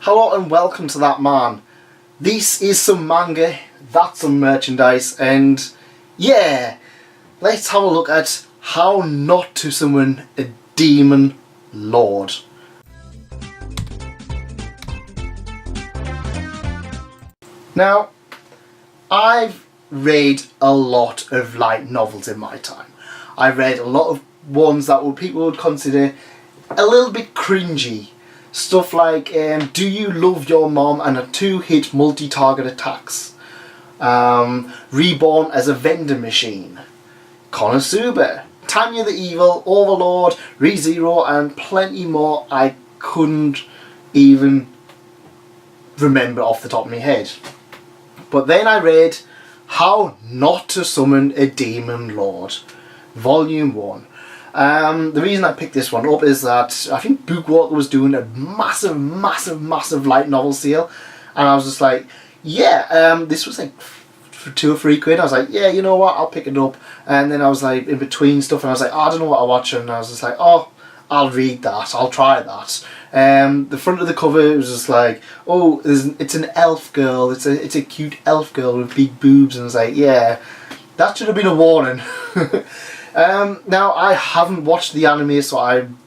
Hello and welcome to That Man. This is some manga, that's some merchandise, and yeah, let's have a look at how not to summon a demon lord. Now, I've read a lot of light novels in my time. I've read a lot of ones that people would consider a little bit cringy. Stuff like Do You Love Your Mom and a 2-hit multi-target attacks. Reborn as a Vending Machine. Konosuba. Tanya the Evil, Overlord, ReZero and plenty more I couldn't even remember off the top of my head. But then I read How Not to Summon a Demon Lord, Volume 1. The reason I picked this one up is that I think Bookwalker was doing a massive light novel sale, and I was just like, yeah, this was like for £2 or £3. I was like, yeah, you know what, I'll pick it up. And then I was like in between stuff, and I was like, oh, I don't know what I watch, and I was just like, oh, I'll read that, I'll try that. The front of the cover was just like, oh, it's an elf girl, it's a cute elf girl with big boobs, and I was like, yeah, that should have been a warning. Now, I haven't watched the anime, so I'm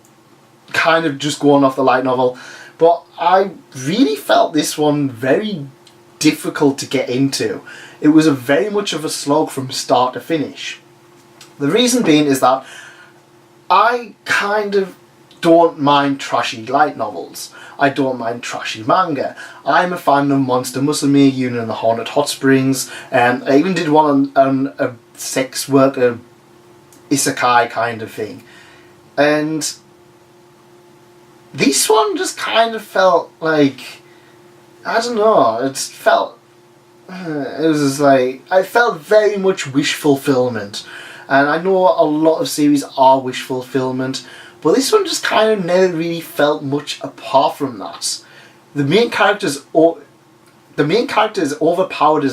kind of just going off the light novel, but I really felt this one very difficult to get into. It was very much of a slog from start to finish. The reason being is that I kind of don't mind trashy light novels. I don't mind trashy manga. I'm a fan of Monster Musume, Yuna and the Haunted Hot Springs, and I even did one on a sex worker Isekai kind of thing. And this one just kind of felt like, I don't know, it felt, it was just like, I felt very much wish fulfillment. And I know a lot of series are wish fulfillment, but this one just kind of never really felt much apart from that. The main character is overpowered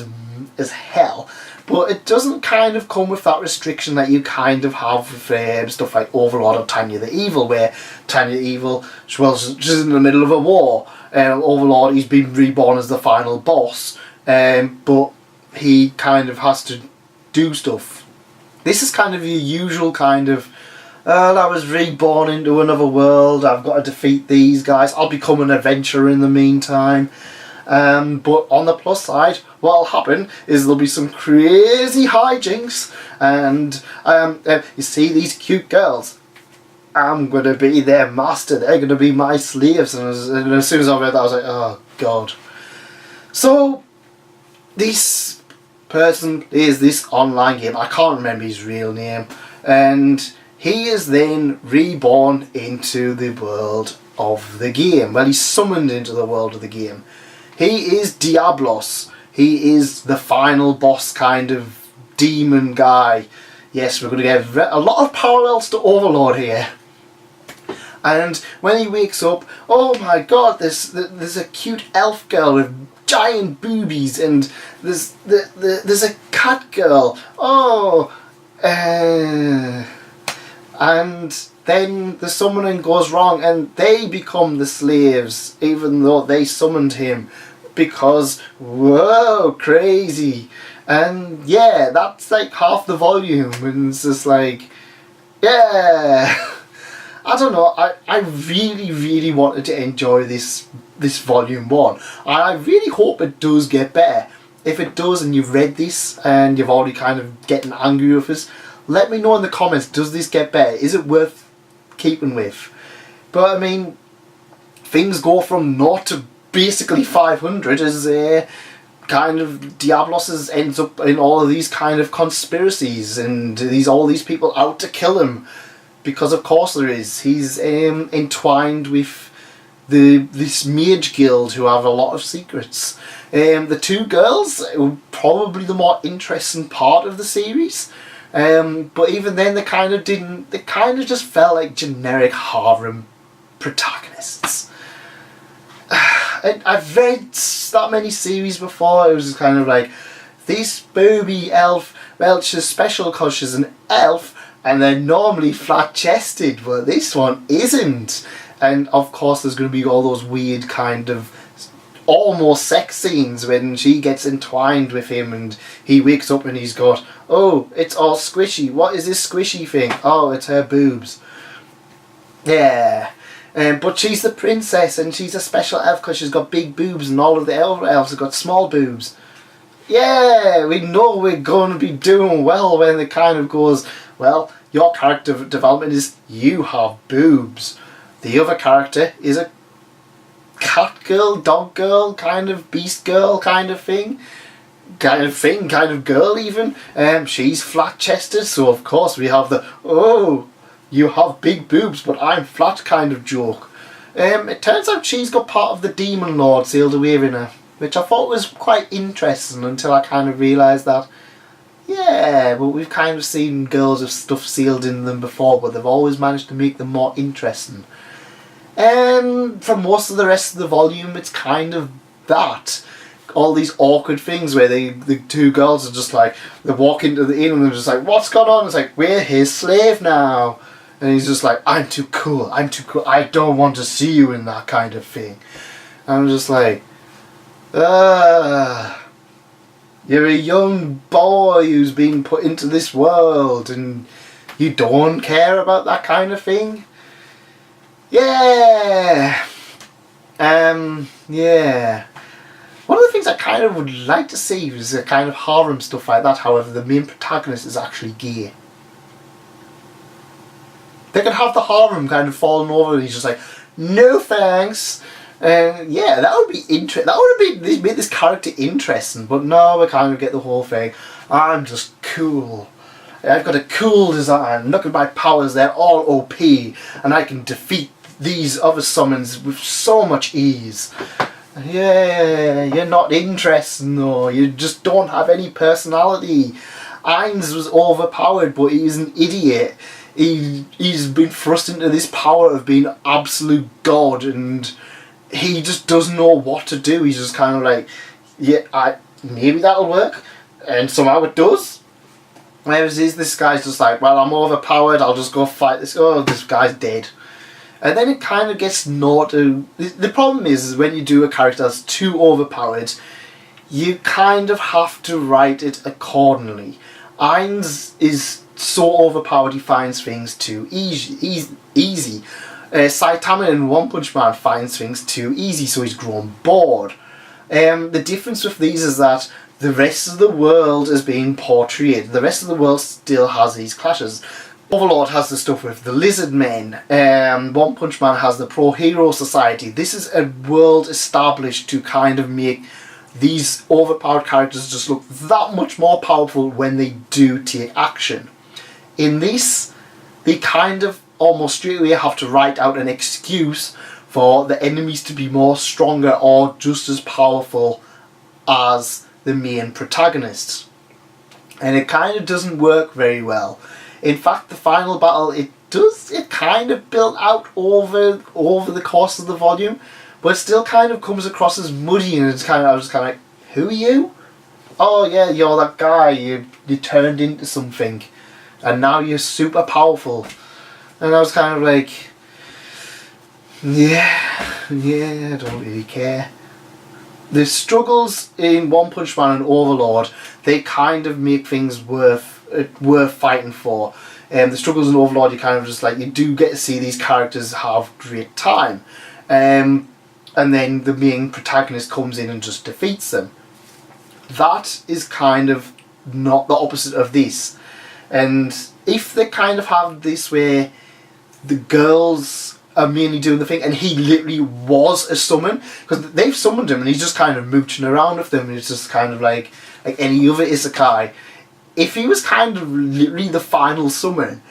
as hell, but it doesn't kind of come with that restriction that you kind of have with stuff like Overlord or Tanya the Evil, where Tanya the Evil, well, she's in the middle of a war. Overlord, he's been reborn as the final boss, but he kind of has to do stuff. This is kind of your usual kind of, I was reborn into another world, I've got to defeat these guys, I'll become an adventurer in the meantime. But on the plus side, what'll happen is there'll be some crazy hijinks, and you see these cute girls, I'm going to be their master, they're going to be my slaves, and as soon as I read that I was like, oh god. So this person plays this online game, I can't remember his real name, and he is then reborn into the world of the game. Well, he's summoned into the world of the game. He is Diablos. He is the final boss kind of demon guy. Yes, we're going to get a lot of parallels to Overlord here. And when he wakes up, oh my god, there's a cute elf girl with giant boobies, and there's a cat girl. Oh, and then the summoning goes wrong and they become the slaves, even though they summoned him, because, whoa, crazy. And yeah, that's like half the volume, and it's just like, yeah. I don't know, I really wanted to enjoy this volume 1. I really hope it does get better. If it does and you've read this and you've already kind of getting angry with us, let me know in the comments, does this get better? Is it worth keeping with? But I mean, things go from 0 to basically 500 as kind of Diablos ends up in all of these kind of conspiracies, and all these people out to kill him, because of course there is. He's entwined with this mage guild who have a lot of secrets. The two girls were probably the more interesting part of the series. But even then, they kind of just felt like generic harem protagonists. I've read that many series before, it was just kind of like, this booby elf, well, she's special because she's an elf, and they're normally flat-chested, but this one isn't. And of course there's going to be all those weird kind of almost sex scenes when she gets entwined with him and he wakes up and he's got, oh, it's all squishy. What is this squishy thing? Oh, it's her boobs. Yeah. But she's the princess and she's a special elf because she's got big boobs and all of the elves have got small boobs. Yeah, we know we're going to be doing well when it kind of goes, well, your character development is you have boobs. The other character is a cat girl, dog girl, kind of beast girl kind of thing. Kind of girl even. She's flat-chested, so of course we have the, oh, you have big boobs but I'm flat kind of joke. It turns out she's got part of the demon lord sealed away in her, which I thought was quite interesting until I kind of realised that, yeah, but we've kind of seen girls with stuff sealed in them before, but they've always managed to make them more interesting. And for most of the rest of the volume, it's kind of that. All these awkward things where the two girls are just like, they walk into the inn and they're just like, what's going on? It's like, we're his slave now. And he's just like, I'm too cool, I don't want to see you in that kind of thing. And I'm just like, you're a young boy who's been put into this world and you don't care about that kind of thing? Yeah. Yeah. One of the things I kind of would like to see is a kind of harem stuff like that, however the main protagonist is actually gay. They could have the harem kind of falling over and he's just like, no thanks. Yeah, that would be interesting. That would have made this character interesting, but no, we kind of get the whole thing. I'm just cool. I've got a cool design. Look at my powers, they're all OP, and I can defeat these other summons with so much ease. Yeah, you're not interesting though. You just don't have any personality. Ainz was overpowered, but he's an idiot. He's been thrust into this power of being absolute god, and he just doesn't know what to do. He's just kind of like, yeah, maybe that'll work, and somehow it does. Whereas this guy's just like, well, I'm overpowered, I'll just go fight this. Oh, this guy's dead. And then it kind of gets not to... The problem is when you do a character that's too overpowered, you kind of have to write it accordingly. Ainz is so overpowered he finds things too easy. Saitama in One Punch Man finds things too easy, so he's grown bored. The difference with these is that the rest of the world is being portrayed. The rest of the world still has these clashes. Overlord has the stuff with the lizard men. One Punch Man has the pro hero society. This is a world established to kind of make these overpowered characters just look that much more powerful when they do take action. In this, they kind of almost straight away have to write out an excuse for the enemies to be more stronger or just as powerful as the main protagonists. And it kind of doesn't work very well. In fact, the final battle, it kind of built out over the course of the volume, but it still kind of comes across as muddy, and I was kind of like, who are you? Oh yeah, you're that guy, you turned into something, and now you're super powerful. And I was kind of like, yeah, I don't really care. The struggles in One Punch Man and Overlord, they kind of make things worth fighting for. The struggles in Overlord, you kind of just like, you do get to see these characters have great time. And then the main protagonist comes in and just defeats them. That is kind of not the opposite of this. And if they kind of have this where the girls are mainly doing the thing, and he literally was a summon, because they've summoned him and he's just kind of mooching around with them, and it's just kind of like any other Isekai. If he was kind of literally the final summon,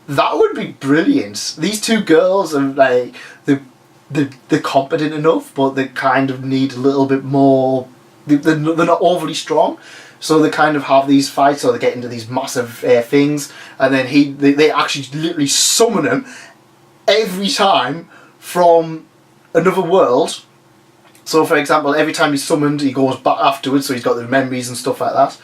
that would be brilliant. These two girls are like, they're competent enough, but they kind of need a little bit more, they're not overly strong. So they kind of have these fights, or they get into these massive things, and then they actually literally summon him every time from another world. So for example, every time he's summoned, he goes back afterwards, so he's got the memories and stuff like that.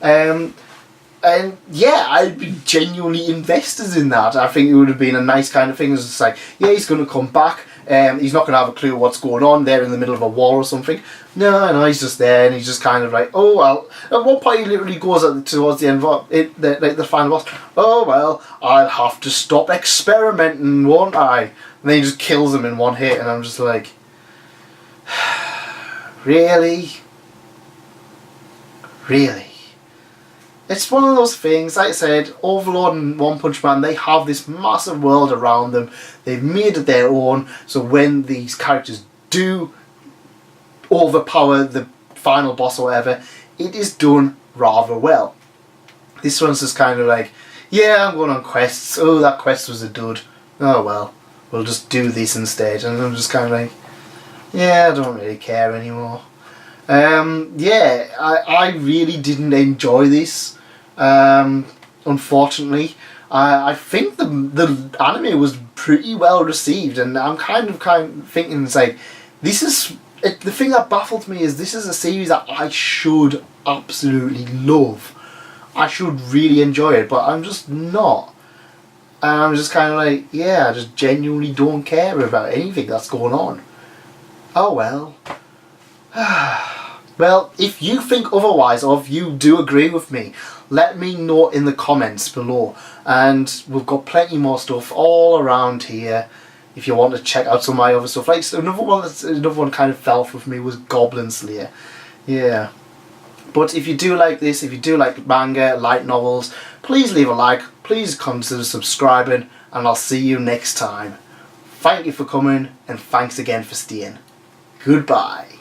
And yeah, I'd be genuinely invested in that. I think it would have been a nice kind of thing. It's just like, yeah, he's going to come back, He's not going to have a clue what's going on. They're in the middle of a war or something. No, he's just there, and he's just kind of like, oh well. At one point, he literally goes towards the end of it, the final boss. Oh well, I'll have to stop experimenting, won't I? And then he just kills him in one hit, and I'm just like, really? Really? It's one of those things, like I said, Overlord and One Punch Man, they have this massive world around them. They've made it their own, so when these characters do overpower the final boss or whatever, it is done rather well. This one's just kind of like, yeah, I'm going on quests. Oh, that quest was a dud. Oh well, we'll just do this instead. And I'm just kind of like, yeah, I don't really care anymore. Yeah, I really didn't enjoy this. Unfortunately, I think the anime was pretty well received, and I'm kind of thinking, it's like, this is the thing that baffled me is this is a series that I should absolutely love. I should really enjoy it, but I'm just not. And I'm just kind of like, yeah, I just genuinely don't care about anything that's going on. Oh well. Well, if you think otherwise, or if you do agree with me, let me know in the comments below. And we've got plenty more stuff all around here if you want to check out some of my other stuff. Like another one kind of fell with me was Goblin Slayer. Yeah. But if you do like this, if you do like manga, light novels, please leave a like, please consider subscribing, and I'll see you next time. Thank you for coming, and thanks again for staying. Goodbye.